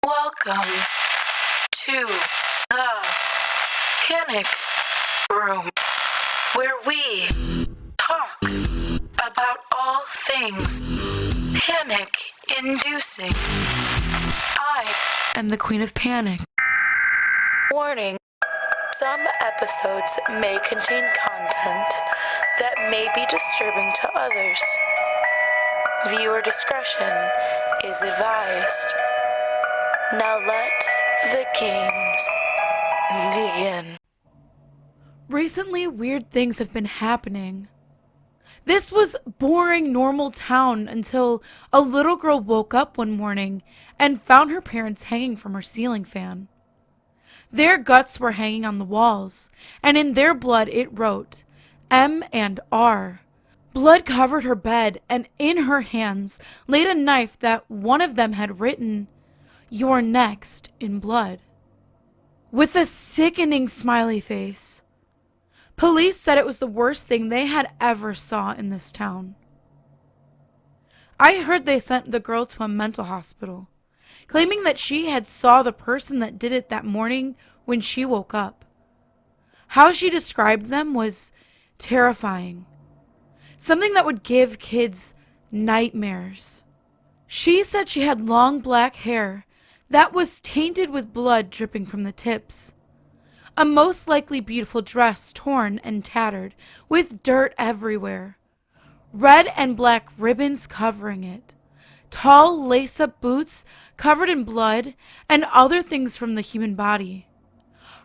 Welcome to the Panic Room, where we talk about all things panic-inducing. I am the Queen of Panic. Warning, some episodes may contain content that may be disturbing to others. Viewer discretion is advised. Now let the games begin. Recently, weird things have been happening. This was boring, normal town until a little girl woke up one morning and found her parents hanging from her ceiling fan. Their guts were hanging on the walls, and in their blood it wrote, M and R. Blood covered her bed, and in her hands laid a knife that one of them had written, "You're next," in blood, with a sickening smiley face. Police said it was the worst thing they had ever saw in this town. I heard they sent the girl to a mental hospital, claiming that she had saw the person that did it that morning when she woke up. How she described them was terrifying. Something that would give kids nightmares. She said she had long black hair that was tainted with blood dripping from the tips. A most likely beautiful dress torn and tattered, with dirt everywhere. Red and black ribbons covering it. Tall lace-up boots covered in blood and other things from the human body.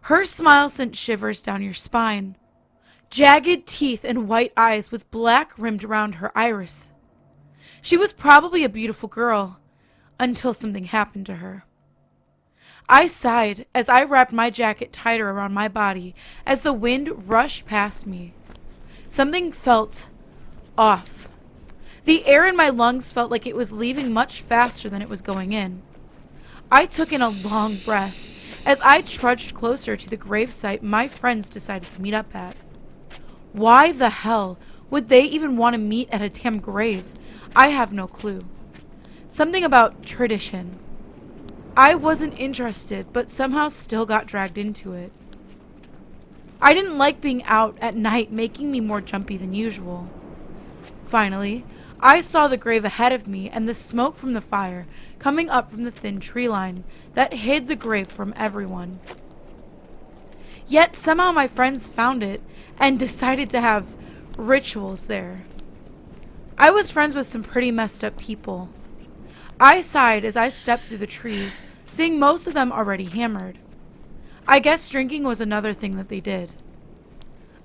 Her smile sent shivers down your spine. Jagged teeth and white eyes with black rimmed around her iris. She was probably a beautiful girl, until something happened to her. I sighed as I wrapped my jacket tighter around my body as the wind rushed past me. Something felt off. The air in my lungs felt like it was leaving much faster than it was going in. I took in a long breath as I trudged closer to the gravesite my friends decided to meet up at. Why the hell would they even want to meet at a damn grave? I have no clue. Something about tradition. I wasn't interested, but somehow still got dragged into it. I didn't like being out at night, making me more jumpy than usual. Finally, I saw the grave ahead of me and the smoke from the fire coming up from the thin tree line that hid the grave from everyone. Yet somehow my friends found it and decided to have rituals there. I was friends with some pretty messed up people. I sighed as I stepped through the trees, seeing most of them already hammered. I guess drinking was another thing that they did.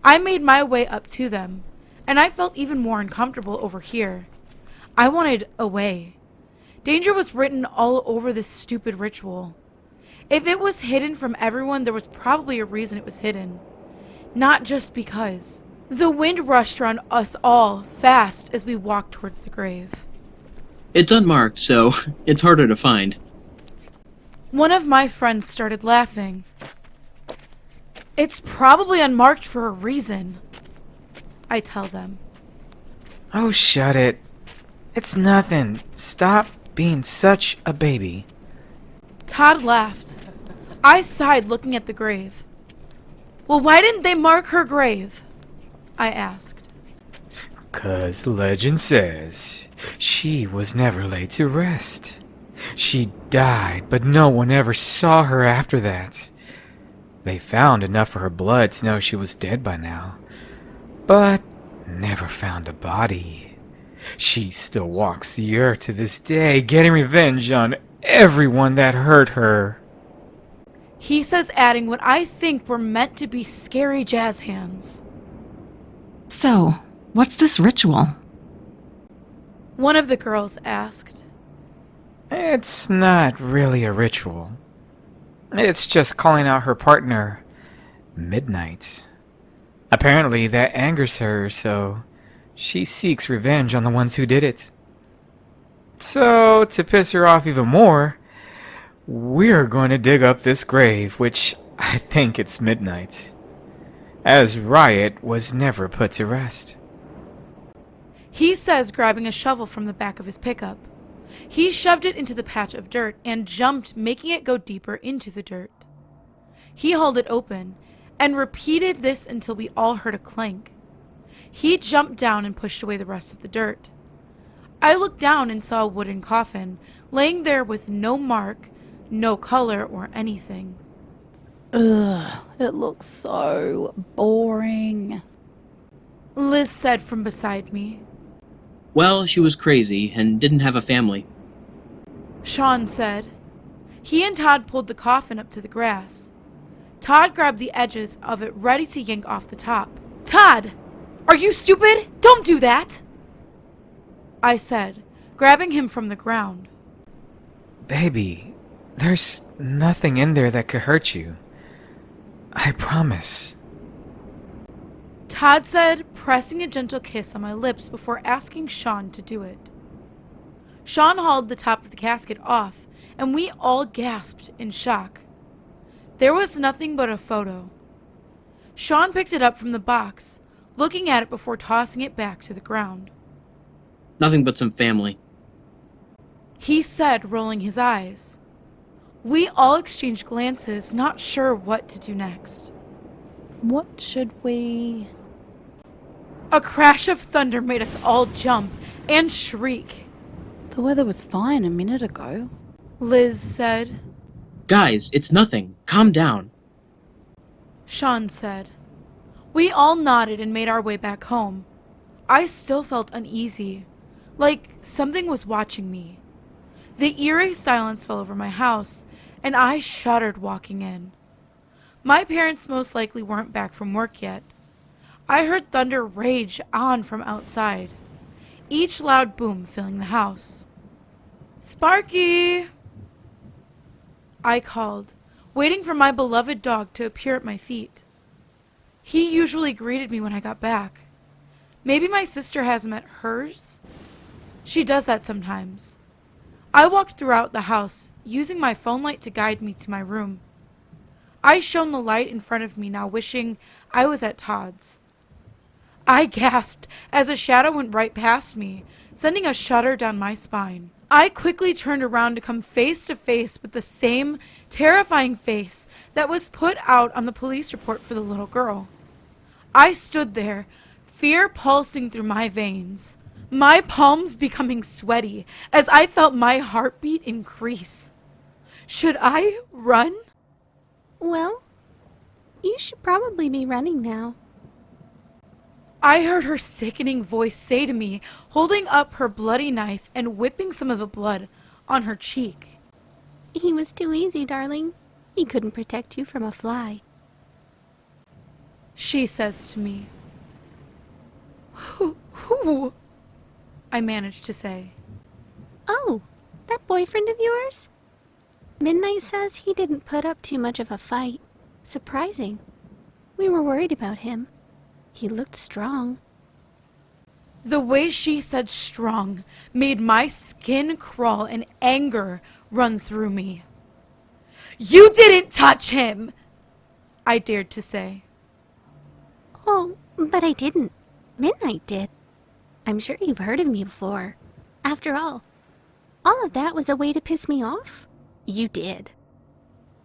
I made my way up to them, and I felt even more uncomfortable over here. I wanted away. Danger was written all over this stupid ritual. If it was hidden from everyone, there was probably a reason it was hidden. Not just because. The wind rushed around us all fast as we walked towards the grave. It's unmarked, so it's harder to find. One of my friends started laughing. It's probably unmarked for a reason, I tell them. Oh, shut it. It's nothing. Stop being such a baby. Todd laughed. I sighed looking at the grave. Well, why didn't they mark her grave? I asked. 'Cause legend says she was never laid to rest. She died, but no one ever saw her after that. They found enough for her blood to know she was dead by now, but never found a body. She still walks the earth to this day, getting revenge on everyone that hurt her. He says, adding what I think were meant to be scary jazz hands. So, what's this ritual? One of the girls asked. It's not really a ritual. It's just calling out her partner, Midnight. Apparently that angers her, so she seeks revenge on the ones who did it. So, to piss her off even more, we're going to dig up this grave, which I think it's Midnight's, as Riot was never put to rest. He says, grabbing a shovel from the back of his pickup. He shoved it into the patch of dirt and jumped, making it go deeper into the dirt. He hauled it open and repeated this until we all heard a clank. He jumped down and pushed away the rest of the dirt. I looked down and saw a wooden coffin laying there with no mark, no color or anything. Ugh, it looks so boring. Liz said from beside me. Well, she was crazy and didn't have a family. Shaun said. He and Todd pulled the coffin up to the grass. Todd grabbed the edges of it, ready to yank off the top. Todd! Are you stupid? Don't do that! I said, grabbing him from the ground. Baby, there's nothing in there that could hurt you. I promise. Todd said, pressing a gentle kiss on my lips before asking Shaun to do it. Shaun hauled the top of the casket off, and we all gasped in shock. There was nothing but a photo. Shaun picked it up from the box, looking at it before tossing it back to the ground. Nothing but some family. He said, rolling his eyes. We all exchanged glances, not sure what to do next. What should we... A crash of thunder made us all jump and shriek. The weather was fine a minute ago. Liz said. Guys, it's nothing. Calm down. Shaun said. We all nodded and made our way back home. I still felt uneasy, like something was watching me. The eerie silence fell over my house, and I shuddered walking in. My parents most likely weren't back from work yet. I heard thunder rage on from outside, each loud boom filling the house. Sparky! I called, waiting for my beloved dog to appear at my feet. He usually greeted me when I got back. Maybe my sister has met hers? She does that sometimes. I walked throughout the house, using my phone light to guide me to my room. I shone the light in front of me now, wishing I was at Todd's. I gasped as a shadow went right past me, sending a shudder down my spine. I quickly turned around to come face to face with the same terrifying face that was put out on the police report for the little girl. I stood there, fear pulsing through my veins, my palms becoming sweaty as I felt my heartbeat increase. Should I run? Well, you should probably be running now. I heard her sickening voice say to me, holding up her bloody knife and whipping some of the blood on her cheek. He was too easy, darling. He couldn't protect you from a fly. She says to me. Who? I managed to say. Oh, that boyfriend of yours? Midnight says he didn't put up too much of a fight. Surprising. We were worried about him. He looked strong. The way she said strong made my skin crawl and anger run through me. You didn't touch him! I dared to say. Oh, but I didn't. Midnight did. I'm sure you've heard of me before. After all of that was a way to piss me off? You did.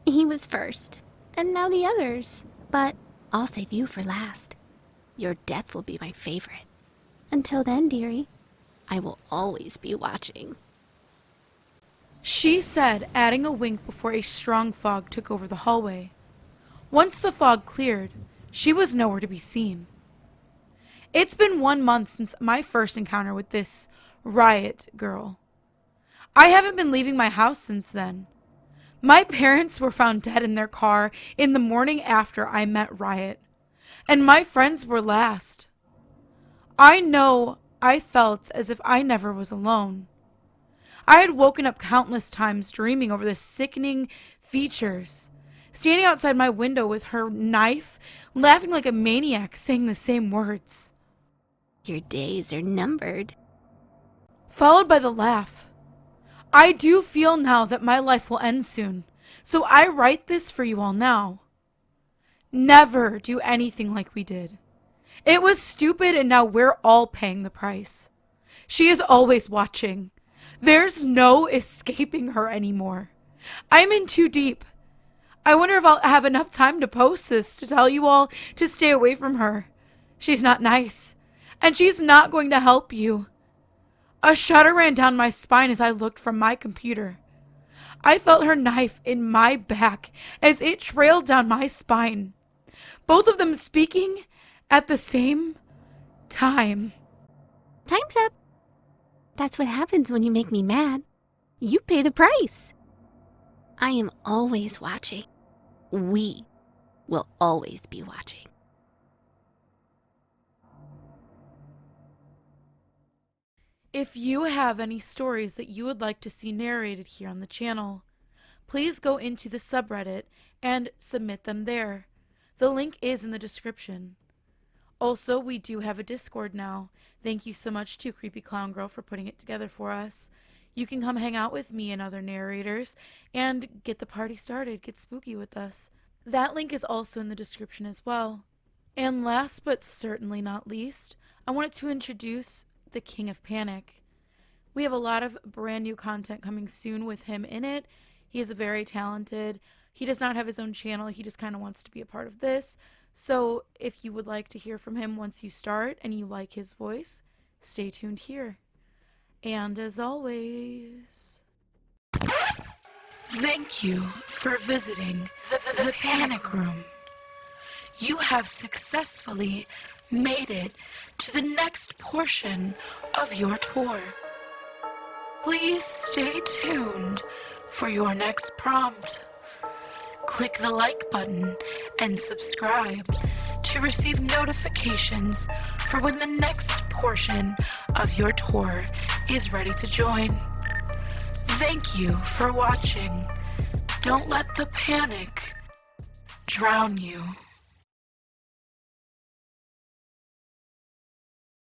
He was first, and now the others. But I'll save you for last. Your death will be my favorite. Until then, dearie, I will always be watching. She said, adding a wink before a strong fog took over the hallway. Once the fog cleared, she was nowhere to be seen. It's been 1 month since my first encounter with this Riot girl. I haven't been leaving my house since then. My parents were found dead in their car in the morning after I met Riot, and my friends were last. I know I felt as if I never was alone. I had woken up countless times dreaming over the sickening features, standing outside my window with her knife, laughing like a maniac, saying the same words. Your days are numbered. Followed by the laugh. I do feel now that my life will end soon, so I write this for you all now. Never do anything like we did. It was stupid, and now we're all paying the price. She is always watching. There's no escaping her anymore. I'm in too deep. I wonder if I'll have enough time to post this to tell you all to stay away from her. She's not nice, and she's not going to help you. A shudder ran down my spine as I looked from my computer. I felt her knife in my back as it trailed down my spine. Both of them speaking at the same time. Time's up. That's what happens when you make me mad. You pay the price. I am always watching. We will always be watching. If you have any stories that you would like to see narrated here on the channel, please go into the subreddit and submit them there. The link is in the description. Also, we do have a Discord now. Thank you so much to Creepy Clown Girl for putting it together for us. You can come hang out with me and other narrators and get the party started, get spooky with us. That link is also in the description as well. And last but certainly not least, I wanted to introduce the King of Panic. We have a lot of brand new content coming soon with him in it. He is very talented. He does not have his own channel. He just kind of wants to be a part of this. So if you would like to hear from him once you start and you like his voice, stay tuned here. And as always, thank you for visiting the Panic Room. You have successfully made it to the next portion of your tour. Please stay tuned for your next prompt. Click the like button and subscribe to receive notifications for when the next portion of your tour is ready to join. Thank you for watching. Don't let the panic drown you.